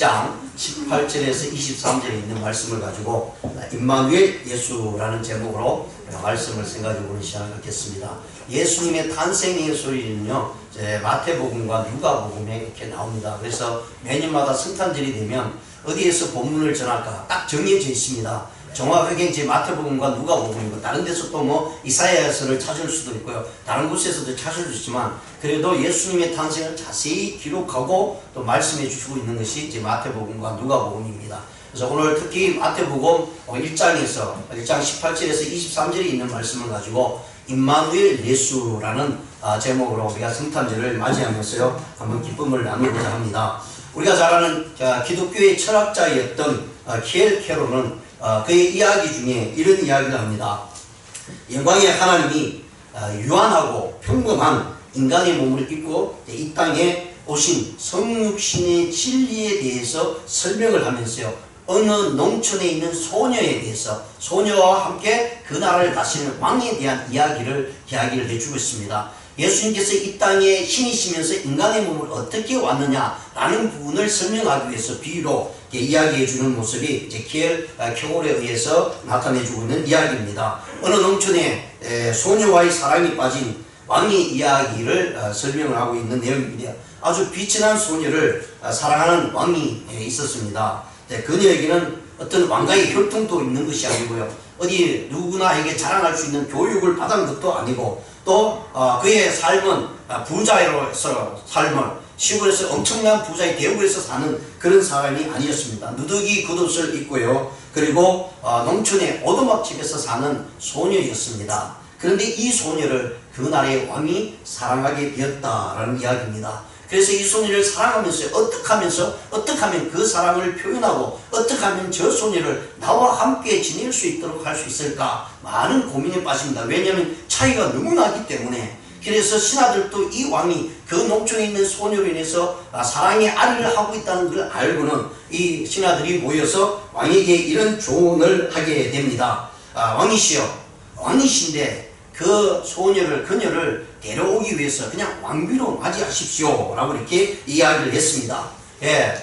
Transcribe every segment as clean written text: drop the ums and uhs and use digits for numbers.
1장 18절에서 23절에 있는 말씀을 가지고 임마누엘 예수라는 제목으로 말씀을 생각해 보는 시간을 갖겠습니다. 예수님의 탄생의 소리는요, 마태복음과 누가복음에 이렇게 나옵니다. 그래서 매년마다 성탄절이 되면 어디에서 본문을 전할까 딱 정해져 있습니다. 정확하게 이제 마태복음과 누가복음이고 다른 데서 또 뭐 이사야서를 찾을 수도 있고요, 다른 곳에서도 찾을 수 있지만 그래도 예수님의 탄생을 자세히 기록하고 또 말씀해 주시고 있는 것이 이제 마태복음과 누가복음입니다. 그래서 오늘 특히 마태복음 1장에서 1장 18절에서 23절에 있는 말씀을 가지고 임마누엘 예수라는 제목으로 우리가 성탄절을 맞이하면서요 한번 기쁨을 나누고자 합니다. 우리가 잘 아는 기독교의 철학자였던 키엘 캐롤은 그의 이야기 중에 이런 이야기를 합니다. 영광의 하나님이 유한하고 평범한 인간의 몸을 입고 이 땅에 오신 성육신의 진리에 대해서 설명을 하면서요, 어느 농촌에 있는 소녀에 대해서, 소녀와 함께 그 나라를 다스리는 왕에 대한 이야기를 해주고 있습니다. 예수님께서 이 땅에 신이시면서 인간의 몸을 어떻게 왔느냐라는 부분을 설명하기 위해서 비유로 이야기해주는 모습이 이제 키엘 캐롤에 의해서 나타내주고 있는 이야기입니다. 어느 농촌에 소녀와의 사랑이 빠진 왕의 이야기를 설명을 하고 있는 내용입니다. 아주 비천한 소녀를 사랑하는 왕이 있었습니다. 그녀에게는 어떤 왕가의 혈통도 있는 것이 아니고요, 어디 누구나에게 자랑할 수 있는 교육을 받은 것도 아니고, 또 그의 삶은 부자로서 삶을 시골에서 엄청난 부자의 대구에서 사는 그런 사람이 아니었습니다. 누더기 겉옷을 입고요, 그리고 농촌의 오두막집에서 사는 소녀였습니다. 그런데 이 소녀를 그 나라의 왕이 사랑하게 되었다라는 이야기입니다. 그래서 이 소녀를 사랑하면서 어떻게 하면 그 사랑을 표현하고 어떻게 하면 저 소녀를 나와 함께 지낼 수 있도록 할 수 있을까, 많은 고민에 빠집니다. 왜냐하면 차이가 너무 나기 때문에. 그래서 신하들도 이 왕이 그 농촌에 있는 소녀로 인해서 사랑의 아리를 하고 있다는 걸 알고는 이 신하들이 모여서 왕에게 이런 조언을 하게 됩니다. 왕이신데 그 소녀를, 그녀를 데려오기 위해서 그냥 왕비로 맞이하십시오 라고 이렇게 이야기를 했습니다.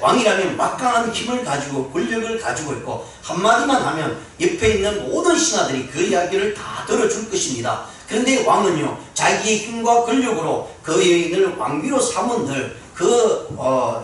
왕이라면 막강한 힘을 가지고 권력을 가지고 있고 한마디만 하면 옆에 있는 모든 신하들이 그 이야기를 다 들어줄 것입니다. 그런데 왕은요, 자기의 힘과 권력으로 그 여인을 왕비로 삼은들 그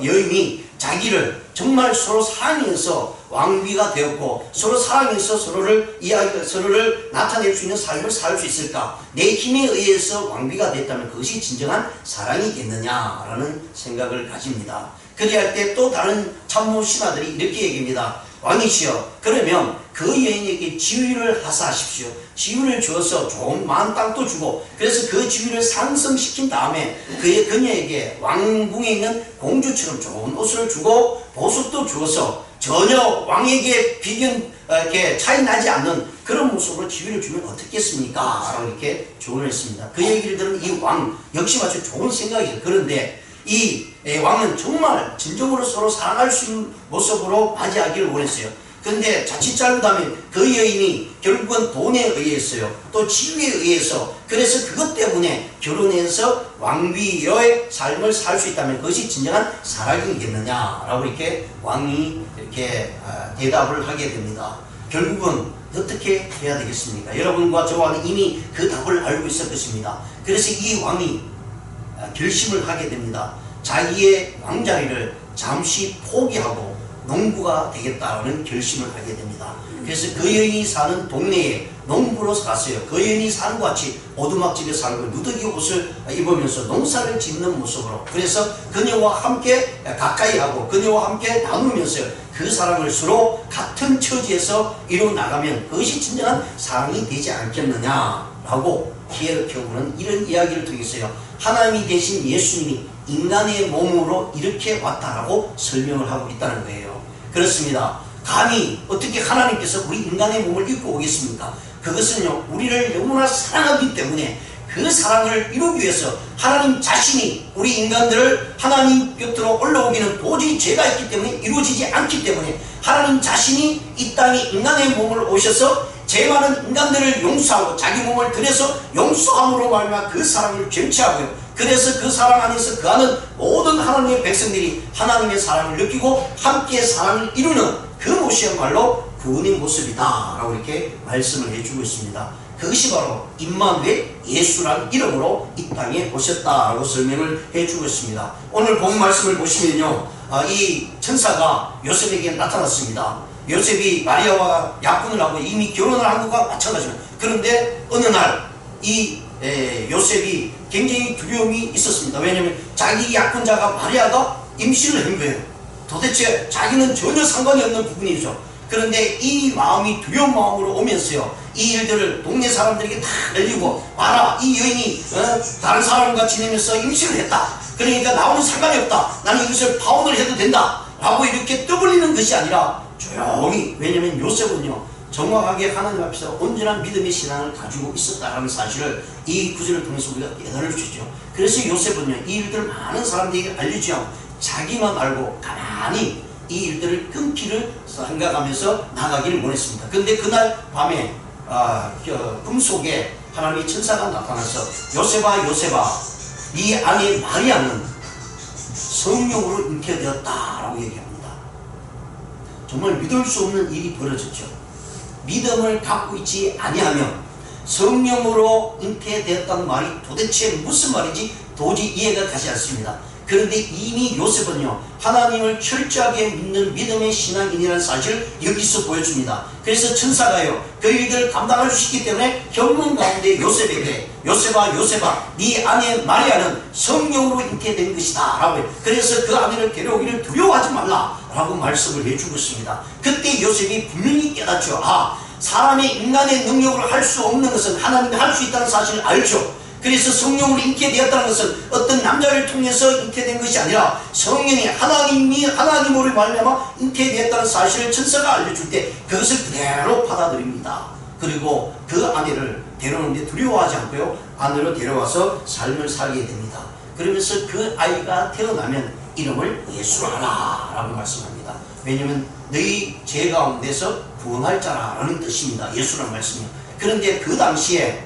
여인이 자기를 정말 서로 사랑해서 왕비가 되었고 서로 사랑해서 서로를 나타낼 수 있는 삶을 살 수 있을까? 내 힘에 의해서 왕비가 됐다면 그것이 진정한 사랑이겠느냐라는 생각을 가집니다. 그리할 때 또 다른 참모 신하들이 이렇게 얘기합니다. 왕이시여, 그러면 그 여인에게 지위를 하사하십시오. 지위를 주어서 좋은 많은 땅도 주고, 그래서 그 지위를 상승시킨 다음에 그녀에게 왕궁에 있는 공주처럼 좋은 옷을 주고 보석도 주어서 전혀 왕에게 이렇게 차이 나지 않는 그런 모습으로 지위를 주면 어떻겠습니까? 라고 이렇게 조언을 했습니다. 그 얘기를 들은 이 왕 역시 마치 좋은 생각이죠. 그런데 이 왕은 정말 진정으로 서로 사랑할 수 있는 모습으로 맞이하기를 원했어요. 그런데 자칫 잘못하면 그 여인이 결국은 돈에 의해서요, 또 지위에 의해서, 그래서 그것 때문에 결혼해서 왕비의 삶을 살 수 있다면 그것이 진정한 사랑이겠느냐라고 이렇게 왕이 이렇게 대답을 하게 됩니다. 결국은 어떻게 해야 되겠습니까? 여러분과 저와는 이미 그 답을 알고 있을 것입니다. 그래서 이 왕이 결심을 하게 됩니다. 자기의 왕자리를 잠시 포기하고 농부가 되겠다는 결심을 하게 됩니다. 그래서 그 여인이 사는 동네에 농부로 갔어요. 그 여인이 사는 것 같이 오두막집에 살고 누더기 옷을 입으면서 농사를 짓는 모습으로, 그래서 그녀와 함께 가까이 하고 그녀와 함께 나누면서 그 사랑을 서로 같은 처지에서 이루어 나가면 그것이 진정한 사랑이 되지 않겠느냐라고 키엘 캐롤은 이런 이야기를 통해서요, 하나님이 되신 예수님이 인간의 몸으로 이렇게 왔다라고 설명을 하고 있다는 거예요. 그렇습니다. 감히 어떻게 하나님께서 우리 인간의 몸을 입고 오겠습니까? 그것은요, 우리를 너무나 사랑하기 때문에 그 사랑을 이루기 위해서 하나님 자신이 우리 인간들을 하나님 곁으로 올라오기는 도저히 죄가 있기 때문에 이루어지지 않기 때문에 하나님 자신이 이 땅에 인간의 몸을 오셔서 죄 많은 인간들을 용서하고 자기 몸을 들여서 용서함으로 말미암아 그 사랑을 gen치하고요, 그래서 그 사랑 안에서 그하는 모든 하나님의 백성들이 하나님의 사랑을 느끼고 함께 사랑을 이루는 그 모습이야말로 구원의 모습이다 라고 이렇게 말씀을 해주고 있습니다. 그것이 바로 임마누엘, 예수라는 이름으로 이 땅에 오셨다라고 설명을 해주고 있습니다. 오늘 본 말씀을 보시면요, 이 천사가 요셉에게 나타났습니다. 요셉이 마리아와 약혼을 하고 이미 결혼을 한 것과 마찬가지입니다. 그런데 어느 날 이 요셉이 굉장히 두려움이 있었습니다. 왜냐하면 자기 약혼자가 마리아가 임신을 한 거예요. 도대체 자기는 전혀 상관이 없는 부분이죠. 그런데 이 마음이 두려운 마음으로 오면서요, 이 일들을 동네 사람들에게 다 알리고, 봐라, 이 여인이 다른 사람과 지내면서 임신을 했다. 그러니까 나오는 상관이 없다. 나는 이것을 파혼을 해도 된다 라고 이렇게 떠벌리는 것이 아니라 조용히, 왜냐하면 요셉은요 정확하게 하나님 앞에서 온전한 믿음의 신앙을 가지고 있었다는 사실을 이 구절을 통해서 우리가 깨달을 수 있죠. 그래서 요셉은요 이 일들을 많은 사람들에게 알리지 않고 자기만 알고 가만히 이 일들을 끊기를 생각하면서 나가기를 원했습니다. 그런데 그날 밤에 꿈속에 하나님의 천사가 나타나서 요셉아 요셉아, 네 아내 마리아는 성령으로 잉태되었다 라고 얘기합니다. 정말 믿을 수 없는 일이 벌어졌죠. 믿음을 갖고 있지 아니하면 성령으로 잉태되었다는 말이 도대체 무슨 말인지 도저히 이해가 가지 않습니다. 그런데 이미 요셉은요 하나님을 철저하게 믿는 믿음의 신앙인이라는 사실을 여기서 보여줍니다. 그래서 천사가요 그 일들을 감당할 수 있기 때문에 현문 가운데 요셉에게 요셉아 요셉아, 네 아내 마리아는 성령으로 잉태된 것이다 라고 해요. 그래서 그 아내를 데려오기를 두려워하지 말라 라고 말씀을 해주고 있습니다. 그때 요셉이 분명히 깨닫죠. 사람의 인간의 능력으로 할 수 없는 것은 하나님이 할 수 있다는 사실을 알죠. 그래서 성령으로 잉태되었다는 것은 어떤 남자를 통해서 잉태된 것이 아니라 성령이 하나님으로 말미암아 잉태되었다는 사실을 천사가 알려줄 때 그것을 그대로 받아들입니다. 그리고 그 아내를 데려오는데 두려워하지 않고요 아내로 데려와서 삶을 살게 됩니다. 그러면서 그 아이가 태어나면 이름을 예수로 하라 라고 말씀합니다. 왜냐하면 너희 죄 가운데서 구원할 자라는 뜻입니다. 예수라는 말씀이요. 그런데 그 당시에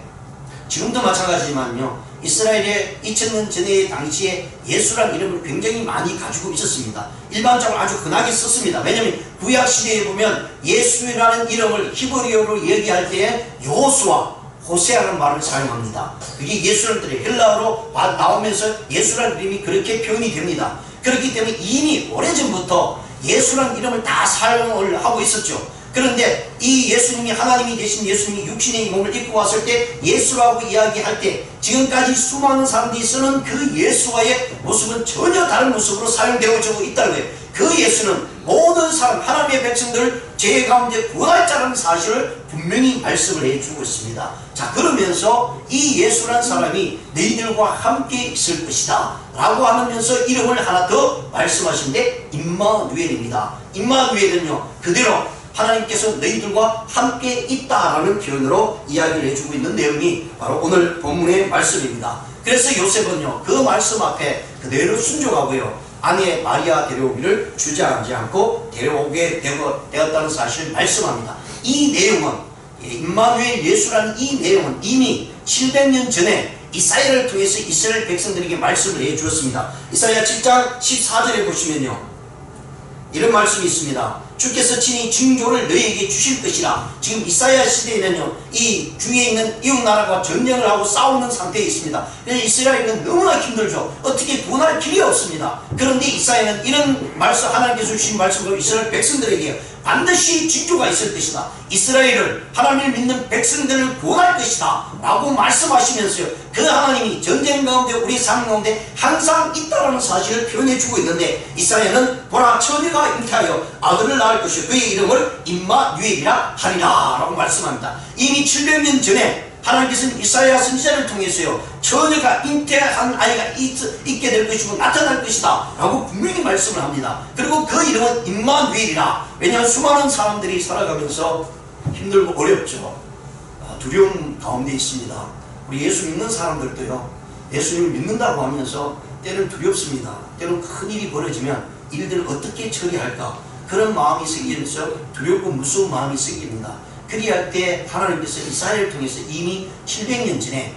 지금도 마찬가지지만요 이스라엘의 2000년 전의 당시에 예수라는 이름을 굉장히 많이 가지고 있었습니다. 일반적으로 아주 흔하게 썼습니다. 왜냐하면 구약시대에 보면 예수라는 이름을 히브리어로 얘기할 때에 여호수아, 호세아라는 말을 사용합니다. 그게 예수라는 뜻이 헬라어로 나오면서 예수라는 이름이 그렇게 표현이 됩니다. 그렇기 때문에 이미 오래전부터 예수라는 이름을 다 사용을 하고 있었죠. 그런데 이 예수님이 하나님이 되신 예수님이 육신의 몸을 입고 왔을 때 예수라고 이야기할 때 지금까지 수많은 사람들이 쓰는 그 예수와의 모습은 전혀 다른 모습으로 사용되어지고 있다는 거예요. 그 예수는 모든 사람 하나님의 백성들을 죄 가운데 구원할 자라는 사실을 분명히 말씀을 해주고 있습니다. 자, 그러면서 이 예수란 사람이 너희들과 함께 있을 것이다 라고 하면서 이름을 하나 더 말씀하시는데 임마누엘입니다. 임마누엘은요 그대로 하나님께서 너희들과 함께 있다라는 표현으로 이야기를 해주고 있는 내용이 바로 오늘 본문의 말씀입니다. 그래서 요셉은요 그 말씀 앞에 그대로 순종하고요 아내 마리아 데려오기를 주저하지 않고 데려오게 되었다는 사실을 말씀합니다. 이 내용은 임마누엘 예수라는 이 내용은 이미 700년 전에 이사야를 통해서 이스라엘 백성들에게 말씀을 해주었습니다. 이사야 7장 14절에 보시면요 이런 말씀이 있습니다. 주께서 친히 징조를 너희에게 주실 것이라. 지금 이사야 시대에는요 이 주위에 있는 이웃 나라가 전쟁을 하고 싸우는 상태에 있습니다. 그래서 이스라엘은 너무나 힘들죠. 어떻게 구원할 길이 없습니다. 그런데 이사야는 이런 말씀, 하나님께서 주신 말씀으로 이스라엘 백성들에게 반드시 징조가 있을 것이다. 이스라엘을 하나님을 믿는 백성들을 구원할 것이다 라고 말씀하시면서요 그 하나님이 전쟁 가운데 우리 삶 가운데 항상 있다는 사실을 표현해주고 있는데 이사야는 보라 처녀가 잉태하여 아들을 낳을 것이요 그의 이름을 임마누엘이라 하리라 라고 말씀합니다. 이미 700년 전에 하나님께서는 이사야 선지자를 통해서요 처녀가 잉태한 아이가 있게 될 것이고 나타날 것이다 라고 분명히 말씀을 합니다. 그리고 그 이름은 임마누엘이라. 왜냐하면 수많은 사람들이 살아가면서 힘들고 어렵죠. 두려움 가운데 있습니다. 우리 예수 믿는 사람들도요 예수님을 믿는다고 하면서 때는 두렵습니다. 때는 큰일이 벌어지면 일들을 어떻게 처리할까 그런 마음이 생기면서 두렵고 무서운 마음이 생깁니다. 그리할 때 하나님께서 이사야를 통해서 이미 700년 전에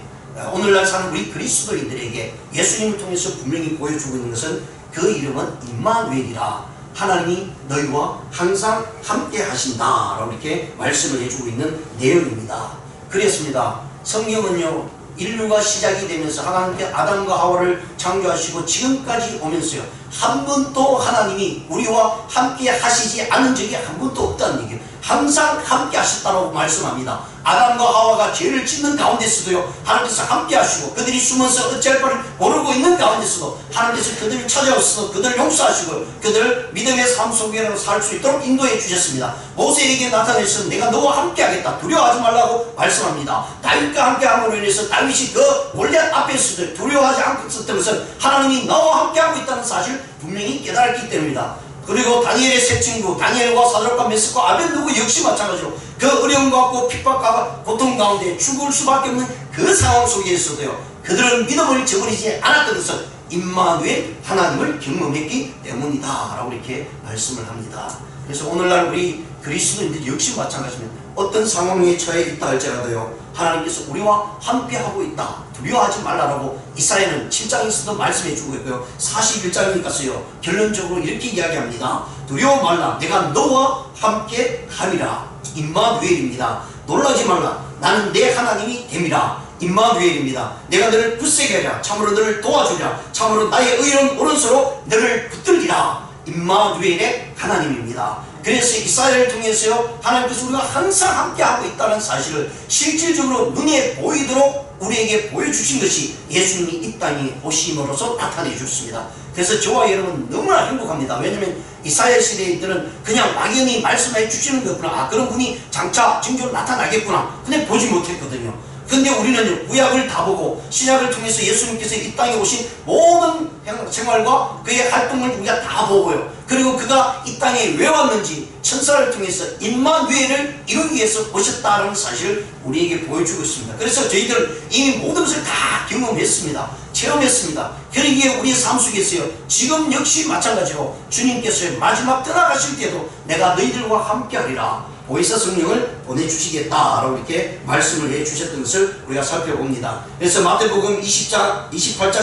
오늘날 사는 우리 그리스도인들에게 예수님을 통해서 분명히 보여주고 있는 것은 그 이름은 임마누엘이라, 하나님이 너희와 항상 함께 하신다 라고 이렇게 말씀을 해주고 있는 내용입니다. 그랬습니다. 성경은요, 인류가 시작이 되면서 하나님께 아담과 하와를 창조하시고 지금까지 오면서요, 한 번도 하나님이 우리와 함께 하시지 않은 적이 한 번도 없다는 얘기예요. 항상 함께 하셨다고 말씀합니다. 아담과 하와가 죄를 짓는 가운데서도요, 하나님께서 함께 하시고, 그들이 숨어서 어찌할 바를 모르고 있는 가운데서도 하나님께서 그들을 찾아오셔서 그들을 용서하시고 그들을 믿음의 삶 속에 살 수 있도록 인도해 주셨습니다. 모세에게 나타내서 내가 너와 함께 하겠다, 두려워하지 말라고 말씀합니다. 다윗과 함께 함으로 인해서 다윗이 그 골리앗 앞에서도 두려워하지 않고 있었던 것은 하나님이 나와 함께 하고 있다는 사실 분명히 깨달았기 때문입니다. 그리고 다니엘의 세 친구 다니엘과 사드락과 메삭과 아벤누고 역시 마찬가지로 그 어려움과 핍박과 고통 가운데 죽을 수밖에 없는 그 상황 속에서도요, 그들은 믿음을 저버리지 않았던 것은 임마누엘 하나님을 경험했기 때문이다 라고 이렇게 말씀을 합니다. 그래서 오늘날 우리 그리스도인들 역시 마찬가지입니다. 어떤 상황에 처해 있다 할지라도요, 하나님께서 우리와 함께하고 있다, 두려워하지 말라라고 이사야는 7장에서도 말씀해 주고 있고요, 41장이니까서요 결론적으로 이렇게 이야기합니다. 두려워 말라, 내가 너와 함께 함이라. 임마누엘입니다. 놀라지 말라, 나는 내 하나님이 됨이라. 임마누엘입니다. 내가 너를 굳세게 하리라. 참으로 너를 도와주리라. 참으로 나의 의로운 오른손으로 너를 붙들리라. 임마누엘의 하나님입니다. 그래서 이사야를 통해서요, 하나님께서 우리가 항상 함께하고 있다는 사실을 실질적으로 눈에 보이도록 우리에게 보여주신 것이 예수님이 이 땅에 오심으로써 나타내 주셨습니다. 그래서 저와 여러분 너무나 행복합니다. 왜냐하면 이사야 시대들은 그냥 막연히 말씀해 주시는 거구나, 아 그런 분이 장차 징조로 나타나겠구나, 근데 보지 못했거든요. 근데 우리는 구약을 다 보고 신약을 통해서 예수님께서 이 땅에 오신 모든 생활과 그의 활동을 우리가 다 보고요, 그리고 그가 이 땅에 왜 왔는지 천사를 통해서 임마누엘을 이루기 위해서 오셨다는 사실을 우리에게 보여주고 있습니다. 그래서 저희들은 이미 모든 것을 다 경험했습니다. 체험했습니다. 그러기에 우리의 삶 속에서요, 지금 역시 마찬가지로 주님께서 마지막 떠나가실 때도 내가 너희들과 함께하리라, 보혜사 성령을 보내주시겠다라고 이렇게 말씀을 해주셨던 것을 우리가 살펴봅니다. 그래서 마태복음 28장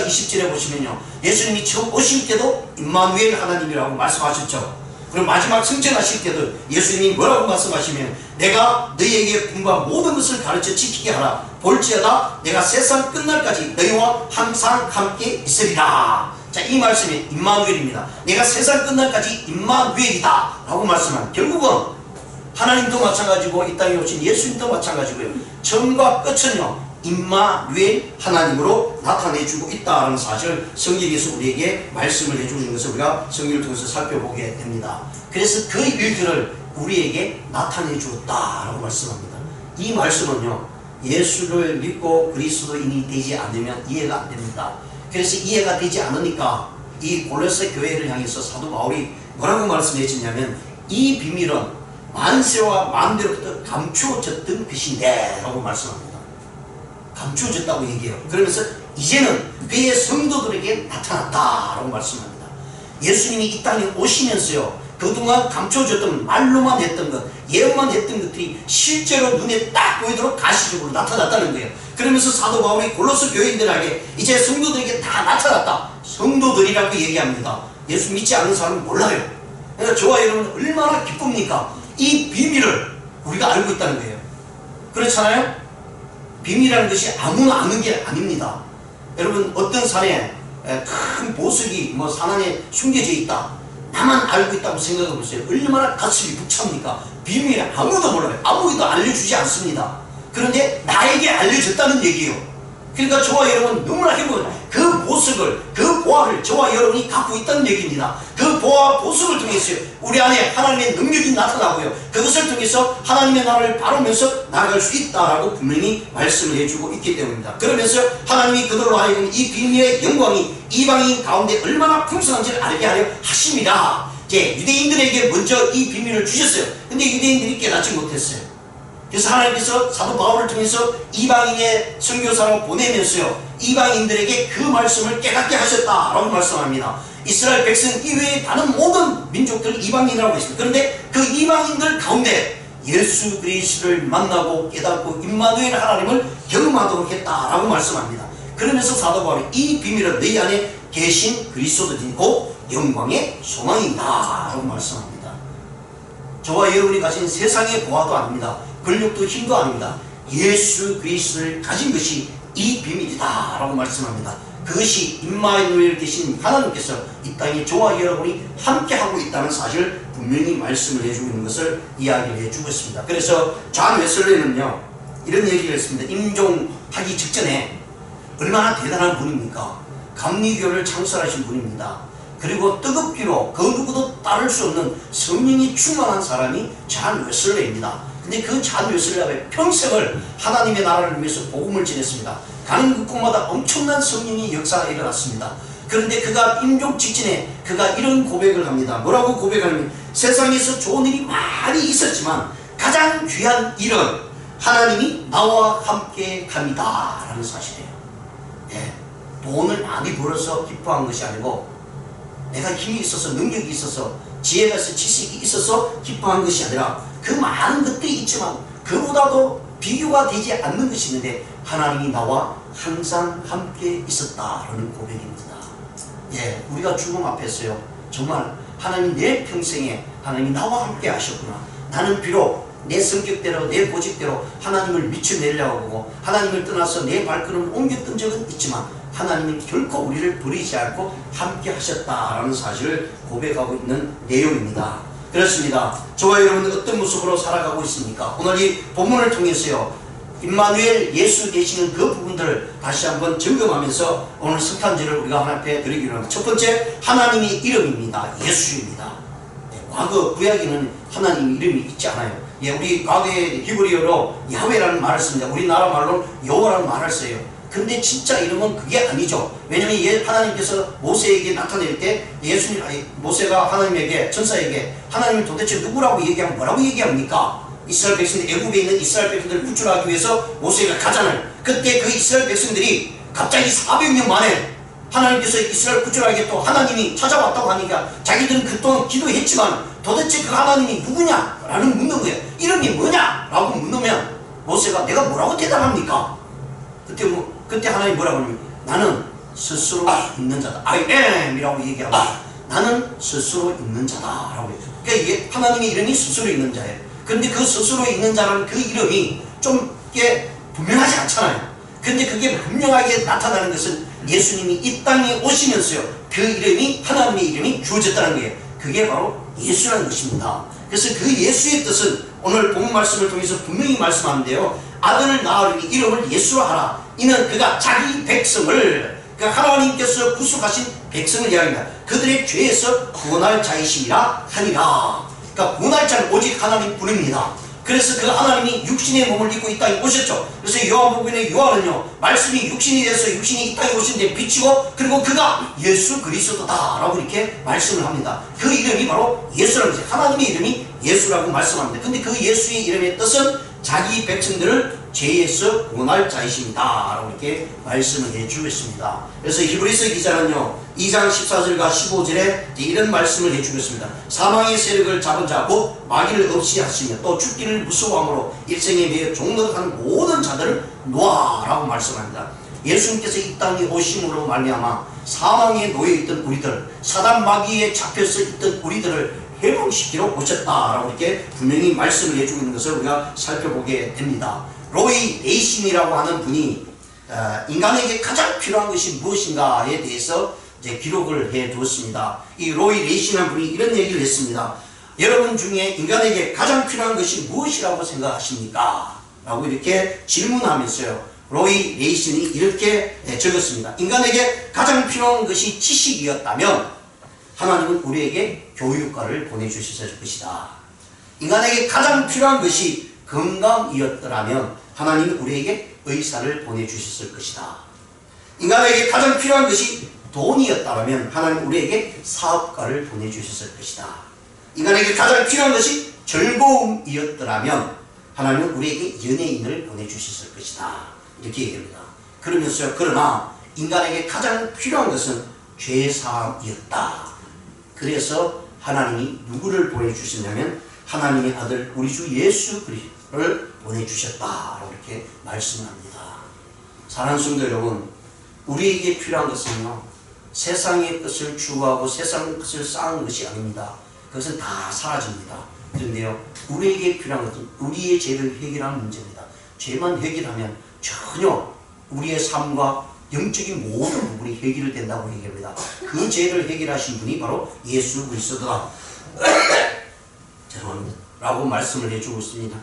20절에 보시면요, 예수님이 처음 오실 때도 임마누엘 하나님이라고 말씀하셨죠. 그리고 마지막 승천하실 때도 예수님이 뭐라고 말씀하시면, 내가 너희에게 분부한 모든 것을 가르쳐 지키게 하라. 볼지어다 내가 세상 끝날까지 너희와 항상 함께 있으리라. 자, 이 말씀이 임마누엘입니다. 내가 세상 끝날까지 임마누엘이다 라고 말씀한, 결국은 하나님도 마찬가지고 이 땅에 오신 예수님도 마찬가지고요, 처음과 끝은요 임마누엘 하나님으로 나타내주고 있다는 사실을 성경에서 우리에게 말씀을 해주는 것을 우리가 성경을 통해서 살펴보게 됩니다. 그래서 그 일들을 우리에게 나타내 주었다라고 말씀합니다. 이 말씀은요, 예수를 믿고 그리스도인이 되지 않으면 이해가 안 됩니다. 그래서 이해가 되지 않으니까 이 골로새 교회를 향해서 사도 바울이 뭐라고 말씀해 주냐면, 이 비밀은 만세와 만대로부터 감추어졌던 것인데 라고 말씀합니다. 감추어졌다고 얘기해요. 그러면서 이제는 그의 성도들에게 나타났다 라고 말씀합니다. 예수님이 이 땅에 오시면서요, 그동안 감춰졌던 말로만 했던 것, 예언만 했던 것들이 실제로 눈에 딱 보이도록 가시적으로 나타났다는 거예요. 그러면서 사도 바울이 골로새 교회인들에게 이제 성도들에게 다 나타났다, 성도들이라고 얘기합니다. 예수 믿지 않는 사람은 몰라요. 그러니까 저와 여러분은 얼마나 기쁩니까? 이 비밀을 우리가 알고 있다는 거예요. 그렇잖아요? 비밀이라는 것이 아무나 아는 게 아닙니다. 여러분, 어떤 산에 큰 보석이 산 안에 숨겨져 있다, 나만 알고 있다고 생각해 보세요. 얼마나 가슴이 벅찹니까? 비밀이 아무도 몰라요. 아무도 알려주지 않습니다. 그런데 나에게 알려졌다는 얘기예요. 그러니까 저와 여러분 너무나 행복해요. 그 보석을, 그 보화를 저와 여러분이 갖고 있다는 얘기입니다. 그 보화와 보석을 통해서 우리 안에 하나님의 능력이 나타나고요, 그것을 통해서 하나님의 나라를 바르면서 나아갈 수 있다라고 분명히 말씀을 해주고 있기 때문입니다. 그러면서 하나님이 그들로 하여금 이 비밀의 영광이 이방인 가운데 얼마나 풍성한지를 알게 하려 하심이라. 이제 유대인들에게 먼저 이 비밀을 주셨어요. 근데 유대인들이 깨닫지 못했어요. 그래서 하나님께서 사도 바울을 통해서 이방인의 선교사로 보내면서요, 이방인들에게 그 말씀을 깨닫게 하셨다라고 말씀합니다. 이스라엘 백성 이외에 다른 모든 민족들 이방인이라고 했습니다. 그런데 그 이방인들 가운데 예수 그리스도를 만나고 깨닫고 임마누엘 하나님을 경험하도록 했다라고 말씀합니다. 그러면서 사도 바울이 이 비밀은 너희 안에 계신 그리스도인 곧 영광의 소망이다 라고 말씀합니다. 저와 여러분이 가진 세상의 보화도 아닙니다. 권력도 힘도 아닙니다. 예수 그리스도를 가진 것이 이 비밀이다 라고 말씀합니다. 그것이 임마누엘 되신 하나님께서 이 땅에 저와 여러분이 함께하고 있다는 사실을 분명히 말씀을 해주고 있는 것을 이야기를 해주고 있습니다. 그래서 존 웨슬리는요 이런 얘기를 했습니다. 임종하기 직전에 얼마나 대단한 분입니까? 감리교를 창설하신 분입니다. 그리고 뜨겁기로 그 누구도 따를 수 없는 성령이 충만한 사람이 존 웨슬리입니다. 근데 그 존 웨슬리가 평생을 하나님의 나라를 위해서 복음을 전했습니다. 가는 곳마다 엄청난 성령의 역사가 일어났습니다. 그런데 그가 임종 직전에 그가 이런 고백을 합니다. 뭐라고 고백하냐면 세상에서 좋은 일이 많이 있었지만 가장 귀한 일은 하나님이 나와 함께 합니다 라는 사실이에요. 예, 돈을 많이 벌어서 기뻐한 것이 아니고 내가 힘이 있어서 능력이 있어서 지혜가 있어서 지식이 있어서 기뻐한 것이 아니라 그 많은 것들이 있지만 그보다도 비교가 되지 않는 것이 있는데 하나님이 나와 항상 함께 있었다라는 고백입니다. 예, 우리가 죽음 앞에서요 정말 하나님 내 평생에 하나님이 나와 함께 하셨구나. 나는 비록 내 성격대로 내 고집대로 하나님을 미쳐내려고 하고 하나님을 떠나서 내 발걸음을 옮겼던 적은 있지만 하나님이 결코 우리를 버리지 않고 함께 하셨다라는 사실을 고백하고 있는 내용입니다. 그렇습니다. 저와 여러분은 어떤 모습으로 살아가고 있습니까? 오늘 이 본문을 통해서요 임마누엘 예수 되시는 그 부분들을 다시 한번 점검하면서 오늘 성탄절을 우리가 하나님 앞에 드리기로 합니다. 첫 번째 하나님의 이름입니다. 예수입니다. 과거 구약에는 하나님 이름이 있지 않아요. 예, 우리 과거에 히브리어로 야훼라는 말을 씁니다. 우리나라 말로는 여호와라는 말을 써요. 근데 진짜 이름은 그게 아니죠. 왜냐면 하나님께서 모세에게 나타낼 때 모세가 하나님에게 천사에게 하나님이 도대체 누구라고 얘기하면 뭐라고 얘기합니까? 이스라엘 백성들 애굽에 있는 이스라엘 백성들을 구출하기 위해서 모세가 가잖아요. 그때 그 이스라엘 백성들이 갑자기 400년 만에 하나님께서 이스라엘 구출하게 또 하나님이 찾아왔다고 하니까 자기들은 그동안 기도했지만 도대체 그 하나님이 누구냐? 라는 묻는 거예요. 이름이 뭐냐? 라고 묻으면 모세가 내가 뭐라고 대답합니까? 그때 하나님 뭐라고 하냐면 나는 스스로 있는 자다. I am 이라고 얘기하고 나는 스스로 있는 자다 라고 해요. 그러니까 이게 하나님의 이름이 스스로 있는 자예요. 그런데 그 스스로 있는 자라는 그 이름이 좀 이게 분명하지 않잖아요. 그런데 그게 분명하게 나타나는 것은 예수님이 이 땅에 오시면서요 그 이름이 하나님의 이름이 주어졌다는 거예요. 그게 바로 예수라는 것입니다. 그래서 그 예수의 뜻은 오늘 본 말씀을 통해서 분명히 말씀하는데요 아들을 낳으리니 이름을 예수로 하라. 이는 그가 자기 백성을 하나님께서 구속하신 백성을 이야기합니다. 그들의 죄에서 구원할 자이심이라 하니라. 그러니까 구원할 자는 오직 하나님뿐입니다. 그래서 그 하나님이 육신의 몸을 입고 이 땅에 오셨죠. 그래서 요한복음의 요한은요 말씀이 육신이 돼서 육신이 이 땅에 오신데 비치고 그리고 그가 예수 그리스도다 라고 이렇게 말씀을 합니다. 그 이름이 바로 예수라는 것이에요. 하나님의 이름이 예수라고 말씀합니다. 근데 그 예수의 이름의 뜻은 자기 백성들을 죄에서 구원할 자이십니다 라고 이렇게 말씀을 해주고 있습니다. 그래서 히브리서 기자는요 2장 14절과 15절에 이런 말씀을 해주고 있습니다. 사망의 세력을 잡은 자 곧 마귀를 없이 하시며 또 죽기를 무서워함으로 일생에 매여 종노릇하는 모든 자들을 놓아라고 말씀합니다. 예수님께서 이 땅에 오심으로 말미암아 사망에 놓여있던 우리들 사단 마귀에 잡혀서 있던 우리들을 해방시키러 오셨다라고 이렇게 분명히 말씀을 해주고 있는 것을 우리가 살펴보게 됩니다. 로이 레이신이라고 하는 분이 인간에게 가장 필요한 것이 무엇인가에 대해서 이제 기록을 해 두었습니다. 이 로이 레이신이라는 분이 이런 얘기를 했습니다. 여러분 중에 인간에게 가장 필요한 것이 무엇이라고 생각하십니까? 라고 이렇게 질문하면서요. 로이 레이신이 이렇게 적었습니다. 인간에게 가장 필요한 것이 지식이었다면 하나님은 우리에게 교육과를 보내주셨을 것이다. 인간에게 가장 필요한 것이 건강이었더라면 하나님은 우리에게 의사를 보내주셨을 것이다. 인간에게 가장 필요한 것이 돈이었다면 하나님은 우리에게 사업가를 보내주셨을 것이다. 인간에게 가장 필요한 것이 즐거움이었더라면 하나님은 우리에게 연예인을 보내주셨을 것이다. 이렇게 얘기합니다. 그러면서요. 그러나 인간에게 가장 필요한 것은 죄사함이었다. 그래서 하나님이 누구를 보내주셨냐면 하나님의 아들 우리 주 예수 그리스도를 보내주셨다라고 이렇게 말씀합니다. 사랑하는 성도 여러분, 우리에게 필요한 것은요, 세상의 것을 추구하고 세상의 것을 쌓은 것이 아닙니다. 그것은 다 사라집니다. 그런데요, 우리에게 필요한 것은 우리의 죄를 해결하는 문제입니다. 죄만 해결하면 전혀 우리의 삶과 영적인 모든 부분이 해결된다고 얘기합니다. 그 죄를 해결하신 분이 바로 예수 그리스도다. 죄송합니다. 라고 말씀을 해주고 있습니다.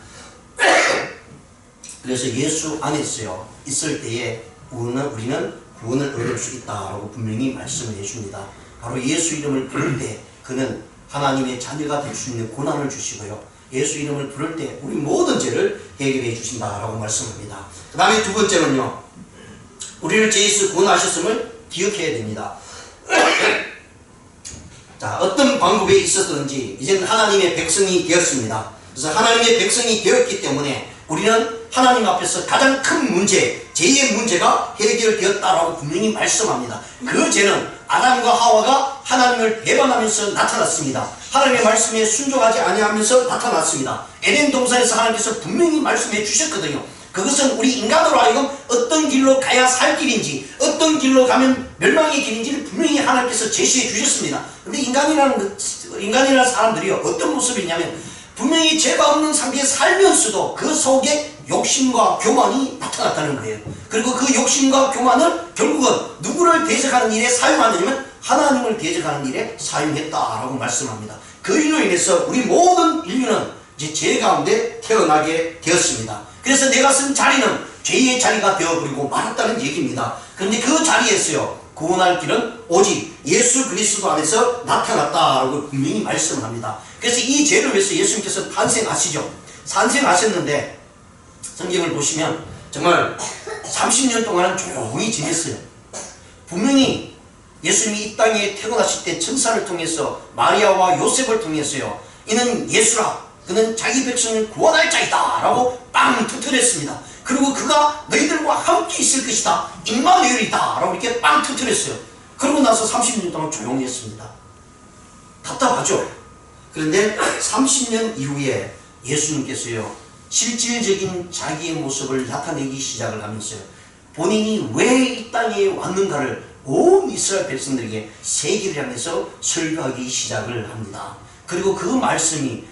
그래서 예수 안에서요, 있을 때에 우리는 구원을 얻을 수 있다라고 분명히 말씀을 해줍니다. 바로 예수 이름을 부를 때 그는 하나님의 자녀가 될 수 있는 고난을 주시고요, 예수 이름을 부를 때 우리 모든 죄를 해결해 주신다라고 말씀합니다. 그 다음에 두 번째는요, 우리를 죄에서 구원하셨음을 기억해야 됩니다. 자, 어떤 방법에 있었든지 이제는 하나님의 백성이 되었습니다. 그래서 하나님의 백성이 되었기 때문에 우리는 하나님 앞에서 가장 큰 문제, 죄의 문제가 해결되었다라고 분명히 말씀합니다. 그 죄는 아담과 하와가 하나님을 배반하면서 나타났습니다. 하나님의 말씀에 순종하지 아니하면서 나타났습니다. 에덴 동산에서 하나님께서 분명히 말씀해 주셨거든요. 그것은 우리 인간으로 하여금 어떤 길로 가야 살 길인지, 어떤 길로 가면 멸망의 길인지를 분명히 하나님께서 제시해 주셨습니다. 근데 인간이라는 사람들이요, 어떤 모습이냐면 분명히 죄가 없는 상태에 살면서도 그 속에 욕심과 교만이 나타났다는 거예요. 그리고 그 욕심과 교만을 결국은 누구를 대적하는 일에 사용하느냐면 하나님을 대적하는 일에 사용했다라고 말씀합니다. 그 일로 인해서 우리 모든 인류는 이제 죄 가운데 태어나게 되었습니다. 그래서 내가 쓴 자리는 죄의 자리가 되어버리고 말았다는 얘기입니다. 그런데 그 자리에서요, 구원할 길은 오직 예수 그리스도 안에서 나타났다라고 분명히 말씀을 합니다. 그래서 이 죄를 위해서 예수님께서 탄생하셨는데 성경을 보시면 정말 30년 동안은 조용히 지냈어요. 분명히 예수님이 이 땅에 태어나실 때 천사를 통해서 마리아와 요셉을 통해서요, 이는 예수라, 그는 자기 백성을 구원할 자이다 라고 빵 터뜨렸습니다. 그리고 그가 너희들과 함께 있을 것이다, 임마누엘이다 라고 이렇게 빵 터뜨렸어요. 그러고 나서 30년 동안 조용히 했습니다. 답답하죠? 그런데 30년 이후에 예수님께서요, 실질적인 자기의 모습을 나타내기 시작을 하면서요, 본인이 왜 이 땅에 왔는가를 온 이스라엘 백성들에게 세계를 향해서 설교하기 시작을 합니다. 그리고 그 말씀이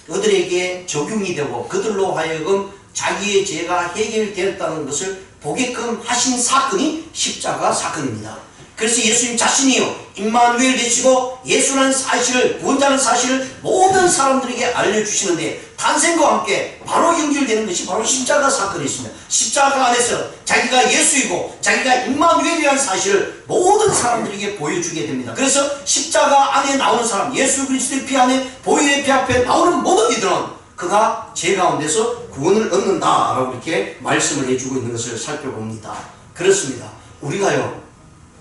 그들에게 적용이 되고 그들로 하여금 자기의 죄가 해결되었다는 것을 보게끔 하신 사건이 십자가 사건입니다. 그래서 예수님 자신이요, 임마누엘 되시고 예수라는 사실을, 구원자라는 사실을 모든 사람들에게 알려주시는데, 탄생과 함께 바로 연결되는 것이 바로 십자가 사건이 있습니다. 십자가 안에서 자기가 예수이고 자기가 임마누엘이라는 사실을 모든 사람들에게 보여주게 됩니다. 그래서 십자가 안에 나오는 사람, 예수 그리스도의 피 안에, 보혈의 피 앞에 나오는 모든 이들은 그가 죄 가운데서 구원을 얻는다라고 이렇게 말씀을 해주고 있는 것을 살펴봅니다. 그렇습니다. 우리가요,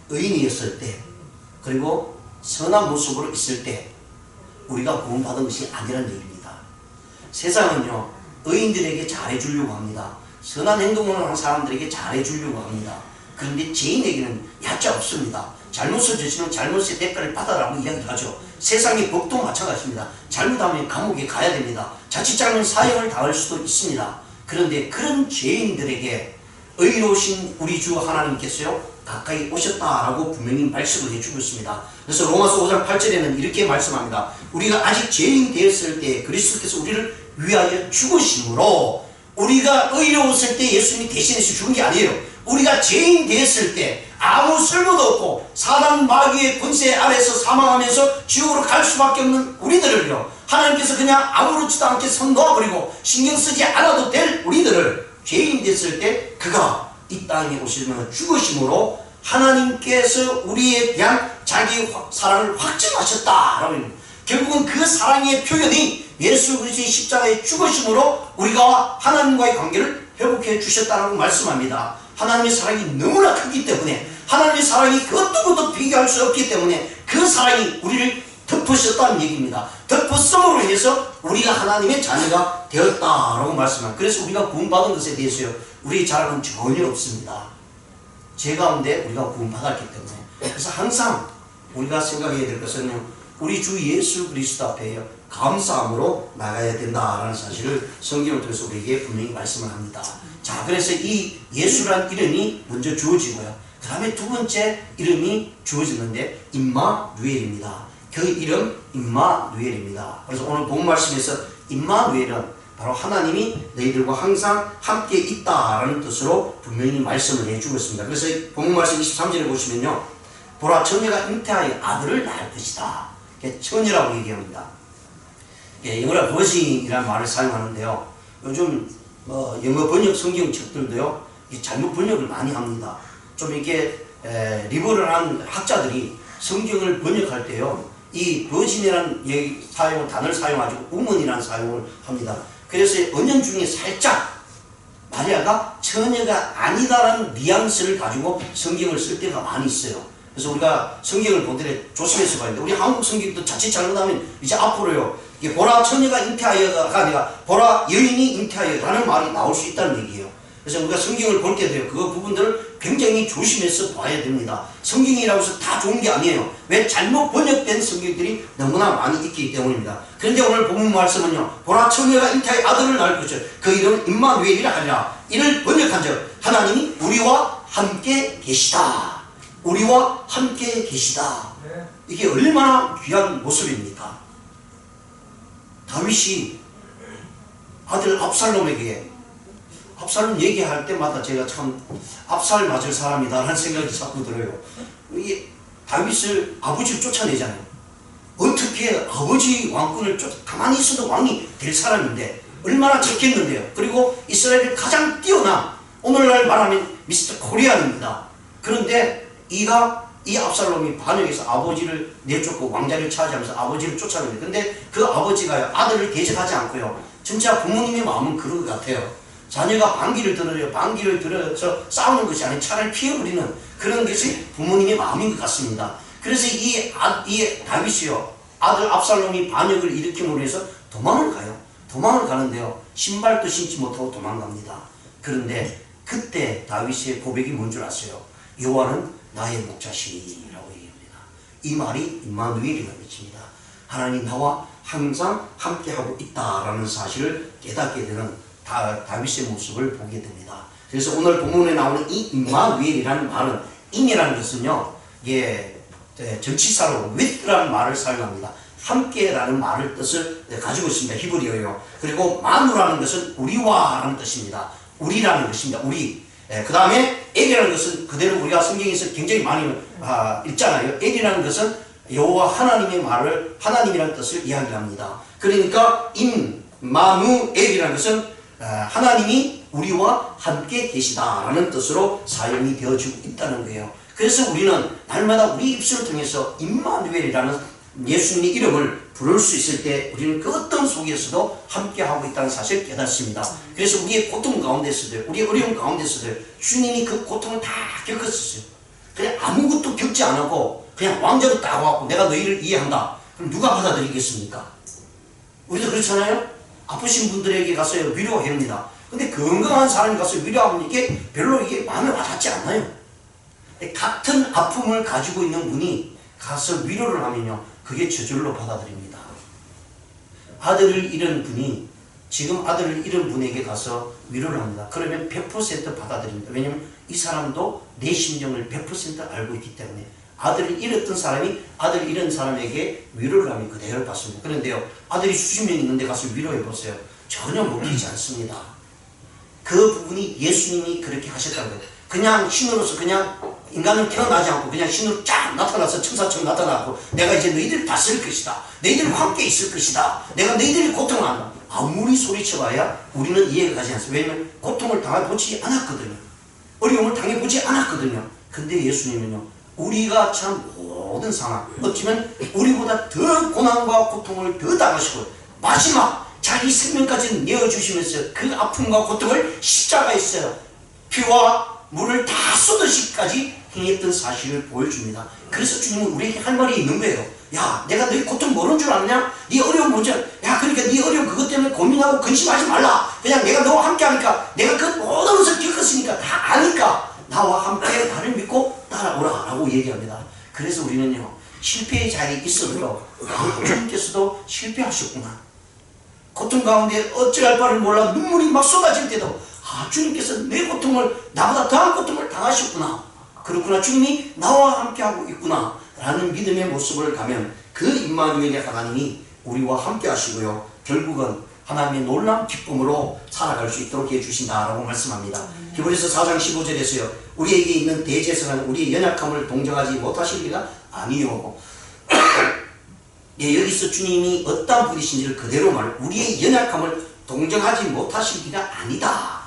의인이었을 때, 그리고 선한 모습으로 있을 때 우리가 구원받은 것이 아니라는 얘기입니다. 세상은요, 의인들에게 잘해주려고 합니다. 선한 행동을 하는 사람들에게 잘해주려고 합니다. 그런데 죄인에게는 얕지 없습니다. 잘못을 저지르면 잘못의 대가를 받아라고 이야기하죠. 세상의 법도 마찬가지입니다. 잘못하면 감옥에 가야 됩니다. 자칫 잘못 사형을 당할 수도 있습니다. 그런데 그런 죄인들에게 의로우신 우리 주 하나님께서요, 가까이 오셨다라고 분명히 말씀을 해주고 있습니다. 그래서 로마서 5장 8절에는 이렇게 말씀합니다. 우리가 아직 죄인 되었을 때 그리스도께서 우리를 위하여 죽으심으로, 우리가 의로웠을 때 예수님이 대신해서 죽은 게 아니에요. 우리가 죄인 되었을 때 아무 쓸모도 없고 사단 마귀의 권세 아래서 사망하면서 지옥으로 갈 수밖에 없는 우리들을요, 하나님께서 그냥 아무렇지도 않게 손 놓아버리고 신경 쓰지 않아도 될 우리들을 죄인 됐을 때 그가 이 땅에 오시면 죽으심으로 하나님께서 우리에 대한 자기 사랑을 확증하셨다라고 합니다. 결국은 그 사랑의 표현이 예수 그리스도의 십자가의 죽으심으로 우리가 하나님과의 관계를 회복해 주셨다라고 말씀합니다. 하나님의 사랑이 너무나 크기 때문에, 하나님의 사랑이 그 어떤 것도 비교할 수 없기 때문에 그 사랑이 우리를 덮으셨다는 얘기입니다. 덮으심으로 인해서 우리가 하나님의 자녀가 되었다라고 말씀합니다. 그래서 우리가 구원받은 것에 대해서요, 우리의 자랑은 전혀 없습니다. 죄 가운데 우리가 구원받았기 때문에. 그래서 항상 우리가 생각해야 될 것은요, 우리 주 예수 그리스도 앞에요, 감사함으로 나가야 된다라는 사실을 성경을 통해서 우리에게 분명히 말씀을 합니다. 자, 그래서 이 예수란 이름이 먼저 주어지고요. 그 다음에 두 번째 이름이 주어졌는데 임마누엘입니다. 그 이름 임마누엘입니다. 그래서 오늘 본 말씀에서 임마누엘은 바로 하나님이 너희들과 항상 함께 있다라는 뜻으로 분명히 말씀을 해주고 있습니다. 그래서 본 말씀 23절에 보시면요, 보라 처녀가 잉태하여 아들을 낳을 것이다. 처녀라고 얘기합니다. 영어로 버진이라는 말을 사용하는데요, 요즘 영어 번역 성경책들도요 잘못 번역을 많이 합니다. 좀 이렇게 리버럴한 학자들이 성경을 번역할 때요, 이 버진이라는 단어를 사용하고 우먼이라는 사용을 합니다. 그래서 언연 중에 살짝 마리아가 처녀가 아니다라는 뉘앙스를 가지고 성경을 쓸 때가 많이 있어요. 그래서 우리가 성경을 볼 때 조심해서 봐야 돼. 우리 한국 성경도 자칫 잘못하면 이제 앞으로요, 이게 보라 처녀가 잉태하여가 아니라 보라 여인이 잉태하여라는 말이 나올 수 있다는 얘기예요. 그래서 우리가 성경을 볼 때도요, 그 부분들을 굉장히 조심해서 봐야 됩니다. 성경이라고 해서 다 좋은 게 아니에요. 왜? 잘못 번역된 성경들이 너무나 많이 있기 때문입니다. 그런데 오늘 본문 말씀은요, 보라 처녀가 잉태하여 아들을 낳을 것이요 그 이름은 임마누엘이라 하리라. 이를 번역한즉 하나님이 우리와 함께 계시다. 우리와 함께 계시다. 이게 얼마나 귀한 모습입니까? 다윗이 아들 압살롬에게, 압살롬 얘기할 때마다 제가 참 압살 맞을 사람이다 라는 생각이 자꾸 들어요. 이게 다윗을 아버지를 쫓아내잖아요. 어떻게 아버지 왕권을 가만히 있어도 왕이 될 사람인데 얼마나 착했는데요. 그리고 이스라엘의 가장 뛰어난, 오늘날 말하면 미스터 코리안입니다. 그런데 이 압살롬이 반역해서 아버지를 내쫓고 왕자를 차지하면서 아버지를 쫓아내는데, 근데 그 아버지가 아들을 대적하지 않고요, 진짜 부모님의 마음은 그런 것 같아요. 자녀가 반기를 들어요. 반기를 들어서 싸우는 것이 아니라 차라리 피해버리는 그런 것이 부모님의 마음인 것 같습니다. 그래서 이 다윗이요, 아들 압살롬이 반역을 일으킴으로 해서 도망을 가요. 도망을 가는데요, 신발도 신지 못하고 도망갑니다. 그런데 그때 다윗의 고백이 뭔 줄 아세요? 여호와는 나의 목자시니라고 얘기합니다. 이 말이 임마누엘이라고 외칩니다. 하나님 나와 항상 함께하고 있다라는 사실을 깨닫게 되는 다윗의 모습을 보게 됩니다. 그래서 오늘 본문에 나오는 이 임마누엘이라는 말은, 임이라는 것은요, 전치사로 with라는 말을 사용합니다. 함께라는 말을 뜻을 가지고 있습니다. 히브리어요. 그리고 마누라는 것은 우리와라는 뜻입니다. 우리라는 것입니다. 우리. 그 다음에 엘이라는 것은 그대로 우리가 성경에서 굉장히 많이 읽잖아요. 엘이라는 것은 여호와 하나님의 말을, 하나님이라는 뜻을 이야기합니다. 그러니까 임마누엘이라는 것은 하나님이 우리와 함께 계시다라는 뜻으로 사용이 되어지고 있다는 거예요. 그래서 우리는 날마다 우리 입술을 통해서 임마누엘이라는 예수님의 이름을 부를 수 있을 때 우리는 그 어떤 속에서도 함께하고 있다는 사실을 깨닫습니다. 그래서 우리의 고통 가운데서도, 우리의 어려움 가운데서도 주님이 그 고통을 다 겪었었어요. 그냥 아무것도 겪지 않고 그냥 왕자로 딱 와갖고 내가 너희를 이해한다. 그럼 누가 받아들이겠습니까? 우리도 그렇잖아요. 아프신 분들에게 가서 위로합니다. 근데 건강한 사람이 가서 위로하면 이게 별로 이게 마음에 와닿지 않아요. 같은 아픔을 가지고 있는 분이 가서 위로를 하면요, 그게 저절로 받아들입니다. 아들을 잃은 분이 지금 아들을 잃은 분에게 가서 위로를 합니다. 그러면 100% 받아들입니다. 왜냐하면 이 사람도 내 심정을 100% 알고 있기 때문에 아들을 잃었던 사람이 아들을 잃은 사람에게 위로를 하면 그대로 받습니다. 그런데요, 아들이 수십 명 있는데 가서 위로해 보세요. 전혀 먹히지 않습니다. 그 부분이 예수님이 그렇게 하셨다는 거예요. 그냥 신으로서 그냥 인간은 태어나지 않고 그냥 신으로 쫙 나타나서 천사처럼 나타나고 내가 이제 너희들 다스릴 것이다. 너희들과 함께 있을 것이다. 내가 너희들이 고통한다. 아무리 소리쳐봐야 우리는 이해가 가지 않습니다. 왜냐하면 고통을 당해보지 않았거든요. 어려움을 당해보지 않았거든요. 근데 예수님은요, 우리가 참 모든 상황, 어쩌면 우리보다 더 고난과 고통을 더 당하시고 마지막 자기 생명까지 내어주시면서 그 아픔과 고통을 십자가에서 피와 물을 다 쏟으시기까지 행했던 사실을 보여줍니다. 그래서 주님은 우리에게 할 말이 있는 거예요. 야, 내가 너희 고통 모르는 줄 아느냐? 네 어려움 뭔지, 야, 그러니까 네 어려움 그것 때문에 고민하고 근심하지 말라. 그냥 내가 너와 함께 하니까, 내가 그 모든 것을 겪었으니까 다 아니까 나와 함께 나를 믿고 따라오라 라고 얘기합니다. 그래서 우리는요, 실패의 자리에 있어도요, 주님께서도 실패하셨구나. 고통 가운데 어찌할 바를 몰라 눈물이 막 쏟아질 때도 주님께서 내 고통을, 나보다 더한 고통을 당하셨구나. 그렇구나. 주님이 나와 함께하고 있구나 라는 믿음의 모습을 가면 그 임마누엘의 하나님이 우리와 함께 하시고요, 결국은 하나님의 놀라운 기쁨으로 살아갈 수 있도록 해주신다라고 말씀합니다. 히브리서 4장 15절에서요, 우리에게 있는 대제사장은 우리의 연약함을 동정하지 못하실 리가 아니요. 예, 여기서 주님이 어떤 분이신지를 그대로 우리의 연약함을 동정하지 못하실 리가 아니다.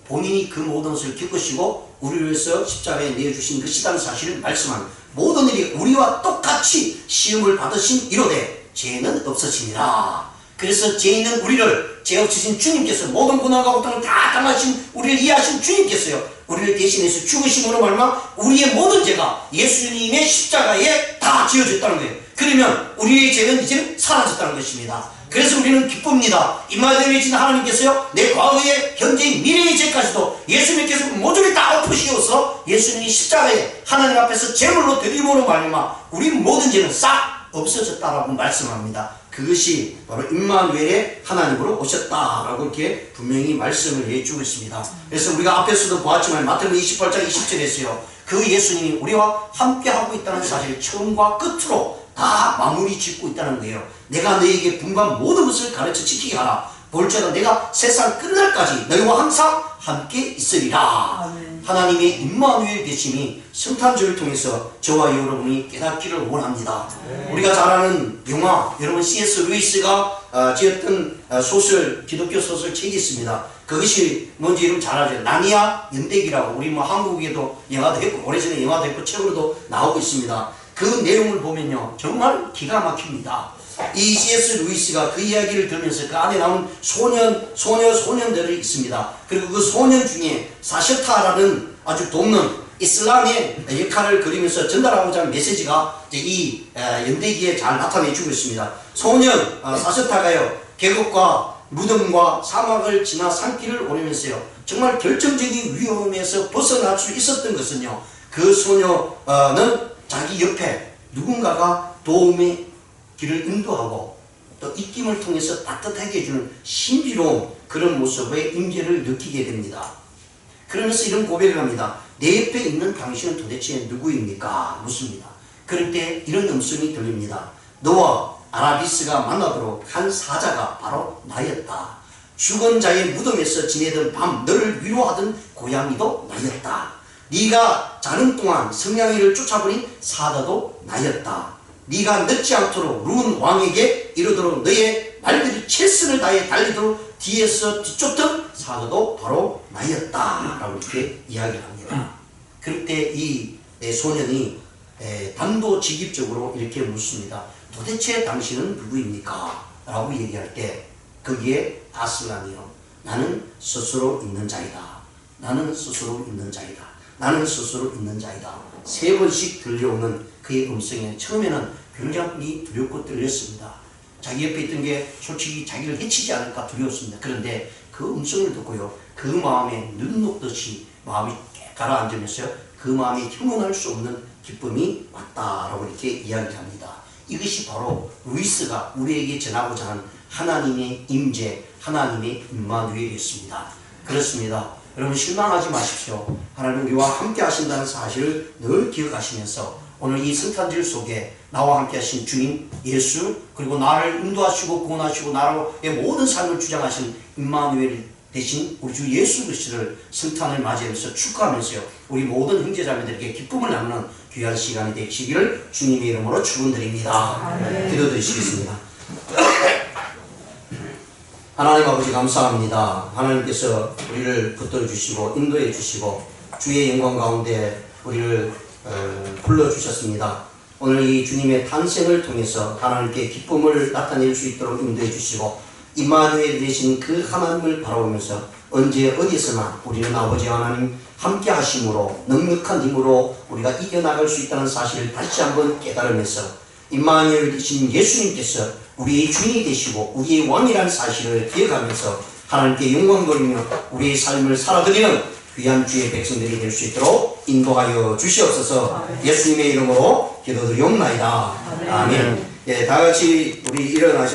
본인이 그 모든 것을 겪으시고 우리를 위해서 십자가에 내어주신 것이라는 사실을 말씀한 모든 일이 우리와 똑같이 시험을 받으신 이로되 죄는 없으시니라. 그래서 죄 있는 우리를 죄 없으신 주님께서 모든 고난과 고통을 다 당하신 우리를 이해하신 주님께서요, 우리를 대신해서 죽으심으로 말미암아 우리의 모든 죄가 예수님의 십자가에 다 지어졌다는 거예요. 그러면 우리의 죄는 이제는 사라졌다는 것입니다. 그래서 우리는 기쁩니다. 임마누엘이 신 하나님께서요, 내 과거의, 현재의, 미래의 죄까지도 예수님께서 모조리 다 엎으시어서 예수님이 십자가에 하나님 앞에서 제물로 드림으로 말미암아 우리 모든 죄는 싹 없어졌다라고 말씀합니다. 그것이 바로 임마누엘의 하나님으로 오셨다라고 이렇게 분명히 말씀을 해주고 있습니다. 그래서 우리가 앞에서도 보았지만 마태복음 28장 20절에서요, 그 예수님이 우리와 함께하고 있다는 사실을 처음과 끝으로 다 마무리 짓고 있다는 거예요. 내가 너에게 분간 모든 것을 가르쳐 지키게 하라. 볼지어다 내가 세상 끝날까지 너희와 항상 함께 있으리라. 아멘. 하나님의 임마누엘 되심이 성탄절을 통해서 저와 여러분이 깨닫기를 원합니다. 우리가 잘 아는 영화, 여러분 C.S. 루이스가 지었던 소설, 기독교 소설 책이 있습니다. 그것이 뭔지 여러분 잘 알죠. 나니아 연대기라고, 우리 뭐 한국에도 영화도 했고 오래전에 영화도 했고 책으로도 나오고 있습니다. 그 내용을 보면요, 정말 기가 막힙니다. 이 C.S. 루이스가 그 이야기를 들으면서 그 안에 나온 소년들이 있습니다. 그리고 그 소년 중에 사셔타라는 아주 돕는 이슬람의 역할을 그리면서 전달하고자 하는 메시지가 이 연대기에 잘 나타내주고 있습니다. 소년 사셔타가요, 계곡과 무덤과 사막을 지나 산길을 오르면서요, 정말 결정적인 위험에서 벗어날 수 있었던 것은요, 그 소녀는 자기 옆에 누군가가 도움의 길을 인도하고 또 입김을 통해서 따뜻하게 해주는 신비로운 그런 모습의 임재를 느끼게 됩니다. 그러면서 이런 고백을 합니다. 내 옆에 있는 당신은 도대체 누구입니까? 묻습니다. 그럴 때 이런 음성이 들립니다. 너와 아라비스가 만나도록 한 사자가 바로 나였다. 죽은 자의 무덤에서 지내던 밤 너를 위로하던 고양이도 나였다. 네가 자는 동안 성냥이를 쫓아버린 사자도 나였다. 네가 늦지 않도록 룬 왕에게 이르도록 너의 말들이 최선을 다해 달리도록 뒤에서 뒤쫓던 사자도 바로 나였다 라고 이렇게 이야기를 합니다. 그럴 때 이 소년이 단도직입적으로 이렇게 묻습니다. 도대체 당신은 누구입니까? 라고 얘기할 때 거기에 아슬란이요, 나는 스스로 있는 자이다. 나는 스스로 있는 자이다. 나는 스스로 있는 자이다. 3번씩 들려오는 그의 음성에 처음에는 굉장히 두렵고 떨렸습니다. 자기 옆에 있던 게 솔직히 자기를 해치지 않을까 두려웠습니다. 그런데 그 음성을 듣고요, 그 마음에 눈 녹듯이 마음이 가라앉으면서요, 그 마음에 형언할 수 없는 기쁨이 왔다라고 이렇게 이야기를 합니다. 이것이 바로 루이스가 우리에게 전하고자 하는 하나님의 임재, 하나님의 임마누엘이었습니다. 그렇습니다. 여러분 실망하지 마십시오. 하나님 우리와 함께 하신다는 사실을 늘 기억하시면서 오늘 이 성탄절 속에 나와 함께 하신 주님 예수, 그리고 나를 인도하시고 구원하시고 나로의 모든 삶을 주장하신 임마누엘 대신 우리 주 예수 그리스도를 성탄을 맞이하면서 축하하면서요, 우리 모든 형제자매들에게 기쁨을 나누는 귀한 시간이 되시기를 주님의 이름으로 축원드립니다. 기도드리시겠습니다. 하나님 아버지 감사합니다. 하나님께서 우리를 붙들어 주시고 인도해 주시고 주의 영광 가운데 우리를 불러주셨습니다. 오늘 이 주님의 탄생을 통해서 하나님께 기쁨을 나타낼 수 있도록 인도해 주시고 임마누엘 되신 그 하나님을 바라보면서 언제 어디서나 우리는 아버지 하나님 함께 하심으로 넉넉한 힘으로 우리가 이겨나갈 수 있다는 사실을 다시 한번 깨달으면서 임마누엘 되신 예수님께서 우리의 주인이 되시고 우리의 왕이라는 사실을 기억하면서 하나님께 영광 돌리며 우리의 삶을 살아드리는 귀한 주의 백성들이 될 수 있도록 인도하여 주시옵소서. 예수님의 이름으로 기도드리옵나이다. 아멘. 예, 다 같이 우리 일어나시